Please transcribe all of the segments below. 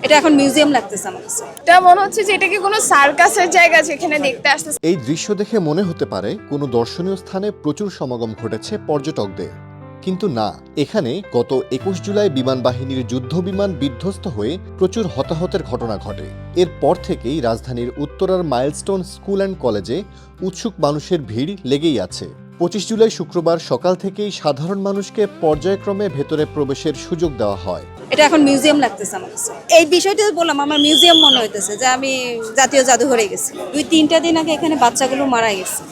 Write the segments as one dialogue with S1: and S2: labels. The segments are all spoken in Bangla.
S1: এটা এখন মিউজিয়াম লাগতেছে আমার কাছে।
S2: এটা মনে হচ্ছে যে এটা কি কোনো সার্কাসের জায়গা যেখানে দেখতে আসতেছে।
S3: এই দৃশ্য দেখে মনে হতে পারে কোনো দর্শনীয় স্থানে প্রচুর সমাগম ঘটেছে পর্যটকদের, কিন্তু না, এখানে গত ২১ জুলাই বিমান বাহিনীর যুদ্ধ বিমান বিধ্বস্ত হয়ে প্রচুর হতাহতের ঘটনা ঘটে। এরপর থেকেই রাজধানীর উত্তরার মাইলস্টোন স্কুল অ্যান্ড কলেজে উৎসুক মানুষের ভিড় লেগেই আছে। ২৫ জুলাই শুক্রবার সকাল থেকেই সাধারণ মানুষকে পর্যায়ক্রমে ভেতরে প্রবেশের সুযোগ দেওয়া হয়।
S1: এটা এখন মিউজিয়াম লাগতেছে আমার কাছে। এই বিষয়টা বললাম, আমার মিউজিয়াম মনে হইতেছে যে আমি জাতীয় জাদুঘরে গেছি। ২-৩টা দিন আগে এখানে বাচ্চাগুলো মারা গেছে,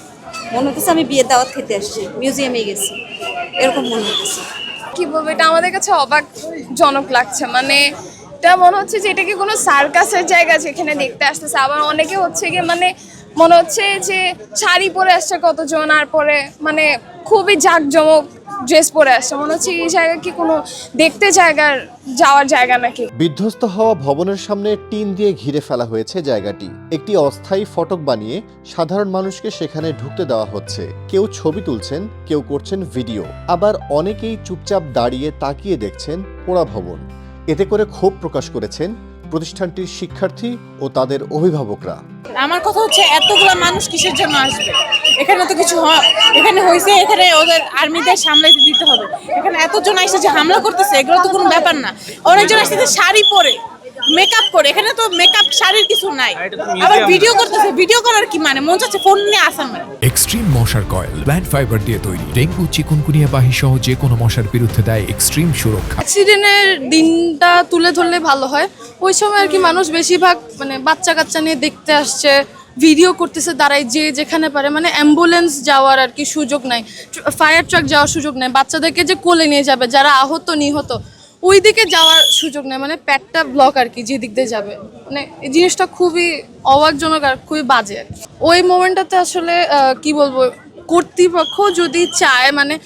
S1: মনে হতেছে আমি বিয়ের দাওয়াত খেতে আসছি, মিউজিয়ামে গেছি, এরকম মনে হতেছে।
S2: কি বলবো, এটা আমাদের কাছে অবাকজনক লাগছে। মানে এটা মনে হচ্ছে যে এটা কি কোনো সার্কাসের জায়গা যেখানে দেখতে আসতেছে। আবার অনেকে হচ্ছে গিয়ে মানে মনে হচ্ছে যে শাড়ি পরে আসছে কতজন, আর পরে মানে খুবই জাঁকজমক ড্রেস পরে আসছে। মনে হচ্ছে এই জায়গা কি কোনো দেখতে যাওয়ার জায়গা নাকি।
S3: বিধ্বস্ত হওয়া ভবনের সামনে টিন দিয়ে ঘিরে ফেলা হয়েছে জায়গাটি। একটি অস্থায়ী ফটক বানিয়ে সাধারণ মানুষকে সেখানে ঢুকতে দেওয়া হচ্ছে। কেউ ছবি তুলছেন, কেউ করছেন ভিডিও, আবার অনেকেই চুপচাপ দাঁড়িয়ে তাকিয়ে দেখছেন পোড়া ভবন। এতে করে ক্ষোভ প্রকাশ করেছেন প্রতিষ্ঠানটির শিক্ষার্থী ও তাদের অভিভাবকরা।
S4: আমার কথা হচ্ছে, এতগুলো মানুষ কিসের জন্য আসবে? এখানে তো কিছু এখানে হয়েছে, এখানে ওদের আর্মিদের সামলাইতে দিতে হবে। এখানে এতজন আসছে যে হামলা করতেছে, এগুলো তো কোনো ব্যাপার না। অনেকজন আসছে শাড়ি পরে, মেকআপ করে, এখানে তো মেকআপ শাড়ির কিছু নাই। আবার ভিডিও করতেছে, ভিডিও করার কি মানে? মন চাচ্ছে ফোন নিয়ে আসার মানে।
S5: এক্সট্রিম মশার কয়েল প্ল্যান্ট ফাইবার দিয়ে তৈরি, ডেঙ্গু, চিকুনগুনিয়া বাহি সহ যে কোনো মশার বিরুদ্ধে দেয় এক্সট্রিম সুরক্ষা।
S6: অ্যাক্সিডেন্টের দিনটা তুলে ধরলে ভালো হয়। ওই সময় আর কি মানুষ বেশিরভাগ মানে বাচ্চা কাচ্চা নিয়ে দেখতে আসছে, ভিডিও করতেছে দাঁড়ায়, যে যেখানে পারে। মানে অ্যাম্বুলেন্স যাওয়ার আর কি সুযোগ নাই, ফায়ার ট্রাক যাওয়ার সুযোগ নাই, বাচ্চাদেরকে যে কোলে নিয়ে যাবে যারা আহত নিহত ওই দিকে যাওয়ার সুযোগ নেই। মানে প্যাটটা ব্লক আর কি, যে দিক দিয়ে যাবে। মানে এই জিনিসটা খুবই অবাকজনক আর খুবই বাজে আর কি। ওই মোমেন্টটাতে আসলে কি বলবো, কর্তৃপক্ষ যদি চায় মানে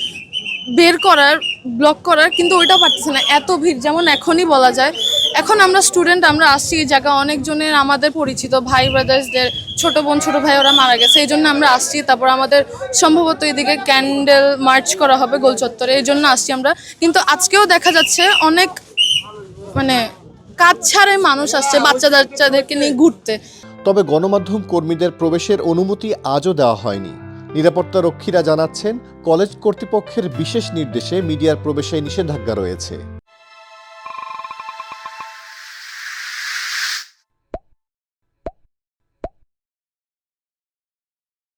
S6: বের করার, ব্লক করার, কিন্তু ওইটাও পারতেছে না, এত ভিড়। যেমন এখনই বলা যায়, এখন আমরা স্টুডেন্ট, আমরা আসছি এই জায়গা, অনেকজনের আমাদের পরিচিত ভাই ব্রাদার্সদের ছোট বোন ছোট ভাই ওরা মারা গেছে, এই জন্য আমরা আসছি। তারপর আমাদের সম্ভবত এদিকে ক্যান্ডেল মার্চ করা হবে গোল চত্বরে, এই জন্য আসছি আমরা। কিন্তু আজকেও দেখা যাচ্ছে অনেক মানে কাজ ছাড়াই মানুষ আসছে বাচ্চাদেরকে নিয়ে ঘুরতে।
S3: তবে গণমাধ্যম কর্মীদের প্রবেশের অনুমতি আজও দেওয়া হয়নি। নিরাপত্তা রক্ষীরা জানাচ্ছেন, কলেজ কর্তৃপক্ষের বিশেষ নির্দেশে মিডিয়ার প্রবেশে নিষেধাজ্ঞা রয়েছে।